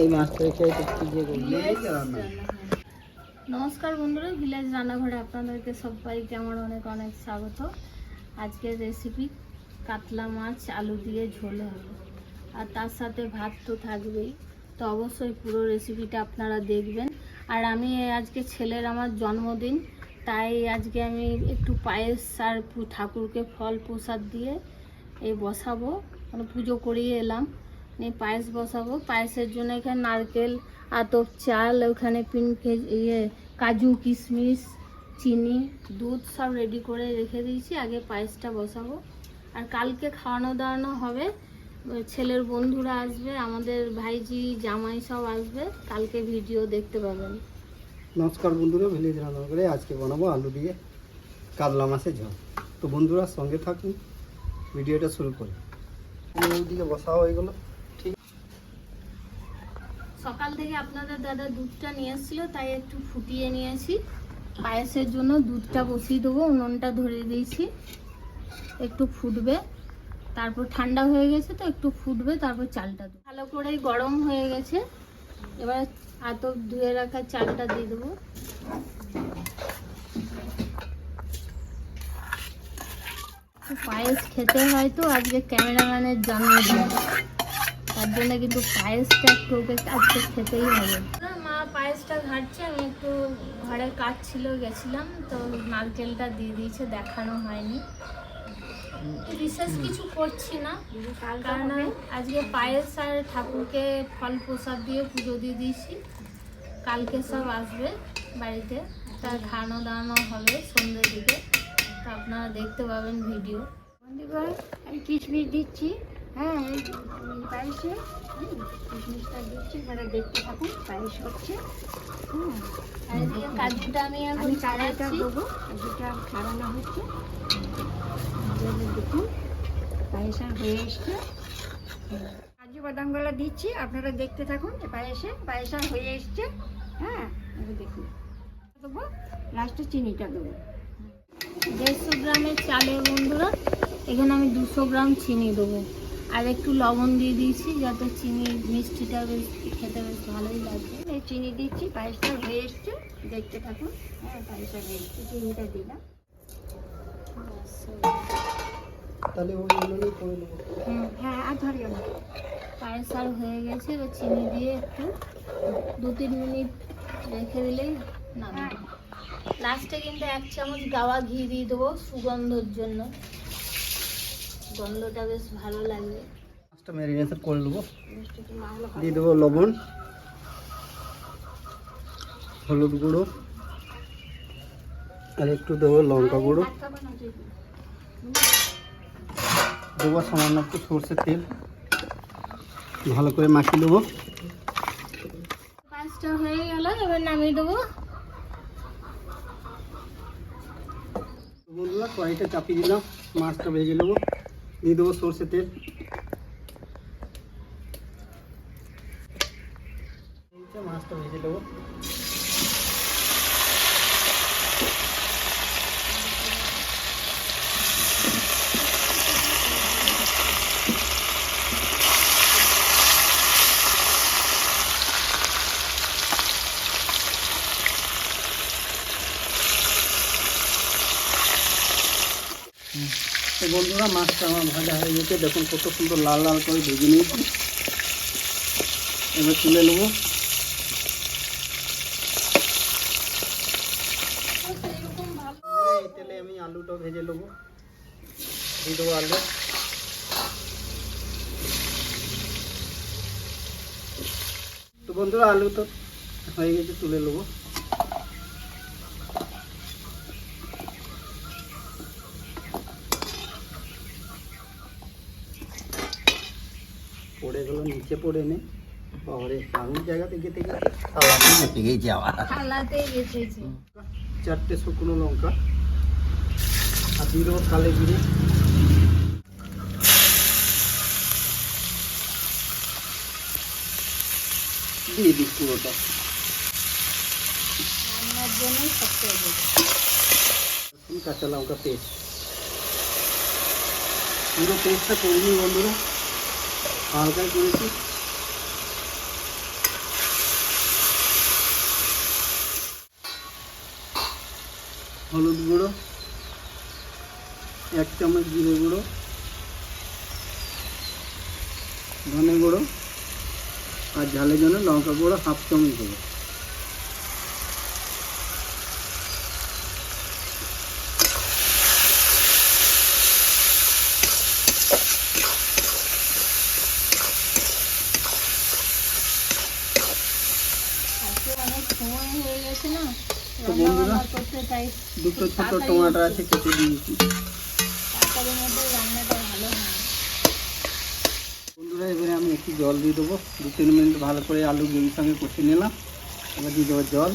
এই মাছটা খেয়ে তো দিয়ে করবি রান্না। নমস্কার বন্ধুরা, ভিলেজ রান্নাঘরে আপনাদেরকে সবাইকে আমার অনেক অনেক স্বাগত। আজকের রেসিপি কাতলা মাছ আলু দিয়ে ঝোল হবে, আর তার সাথে ভাত তো থাকবেই। তো অবশ্যই পুরো রেসিপিটা আপনারা দেখবেন। আর আমি আজকে ছেলের আমার জন্মদিন, তাই আজকে আমি একটু পায়েস আর ঠাকুরকে ফল প্রসাদ দিয়ে বসাবো, মানে পুজো করিয়ে এলাম। পায়েস বসাবো। পায়েসের জন্য এখানে নারকেল, আতপ চাল, ওখানে কাজু, কিশমিশ, চিনি, দুধ সব রেডি করে রেখে দিয়েছি। আগে পায়েসটা বসাবো। আর কালকে খাওয়ানো দাওয়ানো হবে, ছেলের বন্ধুরা আসবে, আমাদের ভাইজি জামাই সব আসবে। কালকে ভিডিও দেখতে পাবেন। নমস্কার বন্ধুরা, ভিলেজ রান্না করে আজকে বানাবো আলু দিয়ে কাতলা মাছের ঝোল। তো বন্ধুরা সঙ্গে থাকুন, ভিডিওটা শুরু করি। ওইদিকে বসা হয়ে গেলো। ঠিক, সকাল থেকে আপনাদের দাদা দুধটা নিয়ে এসেছিল, তাই একটু ফুটিয়ে নিয়েছি। পায়েসের জন্য দুধটা বসিয়ে দেবো, উনুনটা ধরিয়ে দিয়েছি। একটু ফুটবে, তারপর ঠান্ডা হয়ে গেছে তো একটু ফুটবে, তারপর চালটা দেবো। ভালো করে গরম হয়ে গেছে, এবার আতপ ধুয়ে রাখা চালটা দিয়ে দেবো। পায়েস খেতে হয় তো আজকে ক্যামেরাম্যানের জন্মদিন, তার জন্য কিন্তু পায়েসটা একটু আজকে খেতেই হবে। মা পায়েসটা ঘাটছে, আমি একটু ঘরে কাজ ছিল গেছিলাম, তো নারকেলটা দিয়ে দিয়েছে, দেখানো হয়নি। বিশেষ কিছু করছি না, কারণ আজকে পায়েস আর ঠাকুরকে ফল প্রসাদ দিয়ে পুজো দিয়ে দিয়েছি। কালকে সব আসবে বাড়িতে, তার খাওয়ানো দাওয়ানো হবে সন্ধ্যের দিকে, তো আপনারা দেখতে পাবেন ভিডিও। আমি কিশমিশ দিচ্ছি, হ্যাঁ পায়েসে কিশমিশটা দিচ্ছি, এবারে দেখতে থাকুন পায়েস হচ্ছে। আর এদিকে কাজুটা আমি কাজুটা দেবো, কাজুটা ছাড়ানো হচ্ছে। দেখুন পায়েসা হয়ে এসছে, কাজু বাদামগুলো দিচ্ছি, আপনারা দেখতে থাকুন। পায়েসা হয়ে এসছে, হ্যাঁ এবার দেখুন দেবো, লাস্টে চিনিটা দেবো। 150 গ্রামের চালের বন্ধুরা, এখানে আমি 200 গ্রাম চিনি দেবো, আর একটু লবণ দিয়ে দিয়েছি যাতে চিনি মিষ্টিটা বেশ খেতে বেশ ভালোই লাগবে। এই চিনি দিচ্ছি, পায়েসটা হয়ে এসছে, দেখতে থাকুন। হ্যাঁ পায়েসটা হয়ে এসছে, চিনিটা দিলাম। তাহলে ওই করে নেবো। হ্যাঁ আর ধরিও না। পায়েস আর হয়ে গেছে, এবার চিনি দিয়ে একটু 2-3 মিনিট রেখে দিলেই নামবে। লাস্টে কিন্তু 1 চামচ গাওয়া ঘি দিয়ে দেবো সুগন্ধর জন্য, গন্ধটা বেশ ভালো লাগবে। মাছটা ম্যারিনেশন করে নেবো। দিয়ে দেবো লবণ, হলুদ গুঁড়ো, আর একটু দেবো লঙ্কা গুঁড়ো, দেবো সামান্য একটু সরষের তেল, ভালো করে মাখিয়ে দেবো। পাঁচটা হয়ে গেল, এবার নামিয়ে দেবো। বন্ধুরা কড়াইটা চাপিয়ে দিলাম, মাছটা ভেজে নেবো। দিয়ে দেবো সরষের তেল, মাছটা ভেজে নেবো। তো বন্ধুরা মাছটা আমার ভাজা হয়ে গেছে, দেখুন কত সুন্দর লাল লাল করে ভেজে নিয়েছি। এবার তুলে নেবো। এই তেলে আমি আলুটা ভেজে নেবো, দিয়ে দেবো আলু। তো বন্ধুরা আলু তো হয়ে গেছে, তুলে নেবো। পড়ে গেল, নিচে পড়ে নে বাবারে, আমি জায়গা থেকে থালাতে গেছেছি। 4টে শুকনো লঙ্কা, আর দিয়ে দেবো কালো জিরে, দিয়ে দিই পুরোটা। রান্নার জন্য সবচেয়ে কাঁচা লঙ্কা পেস্ট, পুরো পেস্টটা করিনি বন্ধুরা, হালকাই করেছি। হলুদ গুঁড়ো, 1 চামচ জিরে গুঁড়ো, ধনে গুঁড়ো, আর ঝালের জন্য লঙ্কা গুঁড়ো 1/2 চামচ দেবো। আজকে অনেক সময় হয়ে গেছে না তো রান্না বন্ধুরা, বান্না করতে, তাই দুটো ছোট তাড়াতাড়ি টমেটো হচ্ছে। আছে কেটে দিয়েছি। তাড়াতাড়ির মধ্যে রান্নাটা ভালো হয়। বন্ধুরা, এবারে আমি একটু জল দিয়ে দেবো। 2-3 মিনিট ভালো করে আলু গ্রেভির সঙ্গে কষে নিলাম। এবার দিয়ে দেবো জল,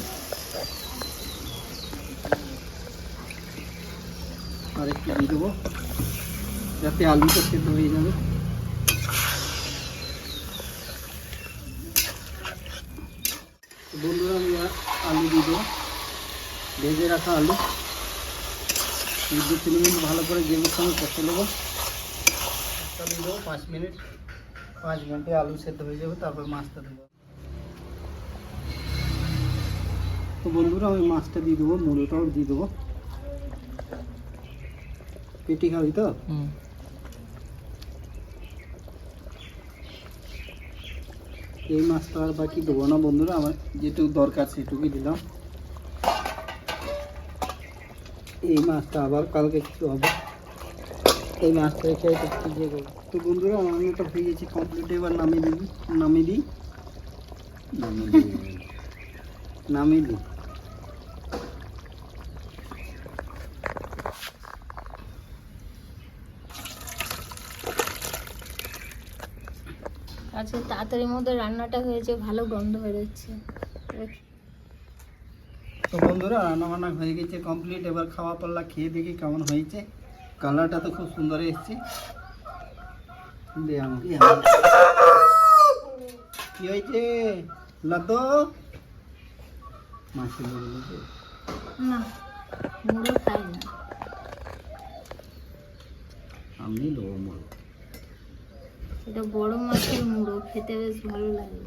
আর একটু দিয়ে দেবো যাতে আলুটা সেদ্ধ হয়ে যাবে। তো বন্ধুরা, আমি আলু দিয়ে দেবো, ভেজে রাখা আলু। 2-3 মিনিট ভালো করে গ্রেভির সঙ্গে কষে নেবো। দিয়ে দেবো 5 মিনিট। 5 মিনিটে আলু সেদ্ধ হয়ে যাবে, তারপর মাছটা দেবো। তো বন্ধুরা, আমি মাছটা দিয়ে দেবো, মুড়োটাও দিয়ে দেবো। পেটি খাবি তো? এই মাছটা আর বাকি দেবো না বন্ধুরা, আমার যেটুকু দরকার সেটুকুই দিলাম। এই মাছটা আবার কালকে কিছু হবে, এই মাছটা রেখে একটু ভিজিয়ে দেবো। তো বন্ধুরা, আমার রান্নাটা হয়ে গেছে কমপ্লিট। এবার নামিয়ে দিই। আজকে তাড়াতাড়ির মধ্যে রান্নাটা হয়েছে, ভালো গন্ধ বেরোচ্ছে। তো বন্ধুরা, রান্না বান্না হয়ে গেছে কমপ্লিট। এবার খাওয়া পাল্লা খেয়ে দেখি কেমন হয়েছে। কালারটা তো খুব সুন্দর এসছে। কি হয়েছে লাতো? মাছের বলেছে না, মুড়ো খাই না। আমি লোবো মুড়ো। এটা বড় মাছের মুড়ো, খেতে বেশ ভালো লাগে।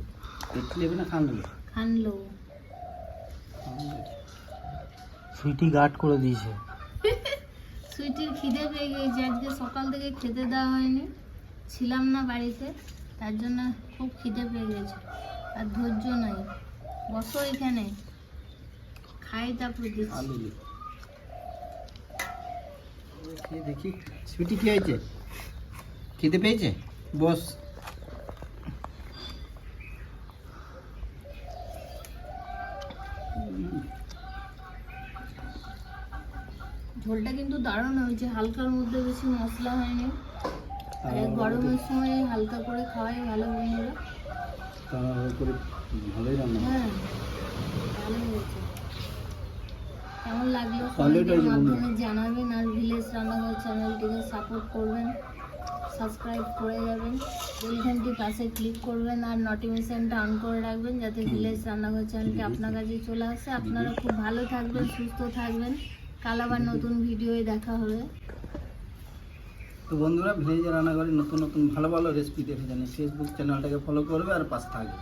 দেখতে নেবে না খান নেবে? খানলো সুইটি গার্ড করে দিয়েছে। সুইটির খিদে পেয়ে গেছে, আজকে সকাল থেকে খেতে দেওয়া হয়নি, ছিলাম না বাড়িতে, তার জন্য খুব খিদে পেয়ে গেছে। আর ধৈর্য নাই, বসো এখানে, খাই তারপর দিচ্ছি। আলু খেয়ে দেখি। সুইটি কি হয়েছে? খিদে পেয়েছে? বস। ঝোলটা কিন্তু দারুণ হয়েছে, হালকার মধ্যে, বেশি মশলা হয়নি। আর এই গরমের সময় হালকা করে খাওয়াই ভালো বন্ধুরা। তাড়াহুড়ো করে ভালোই রান্না। হ্যাঁ, ভালো হয়েছে। কেমন লাগলো Solid কমেন্টের হয়েছে বন্ধু। মাধ্যমে জানাবেন। আর ভিলেজ রান্নাঘর চ্যানেলটিকে সাপোর্ট করবেন, সাবস্ক্রাইব করে যাবেন, বেল ঘন্টির পাশে ক্লিক করবেন, আর নোটিফিকেশনটা অন করে রাখবেন যাতে ভিলেজ রান্নাঘর চ্যানেলটি আপনার কাছে চলে আসে। আপনারা খুব ভালো থাকবেন, সুস্থ থাকবেন। কাল আবার নতুন ভিডিওয়ে দেখা হবে। তো বন্ধুরা, ভিলেজ রান্নাঘরে নতুন নতুন ভালো ভালো রেসিপি দেখে জানি ফেসবুক চ্যানেলটাকে ফলো করবে আর পাশে থাকবে।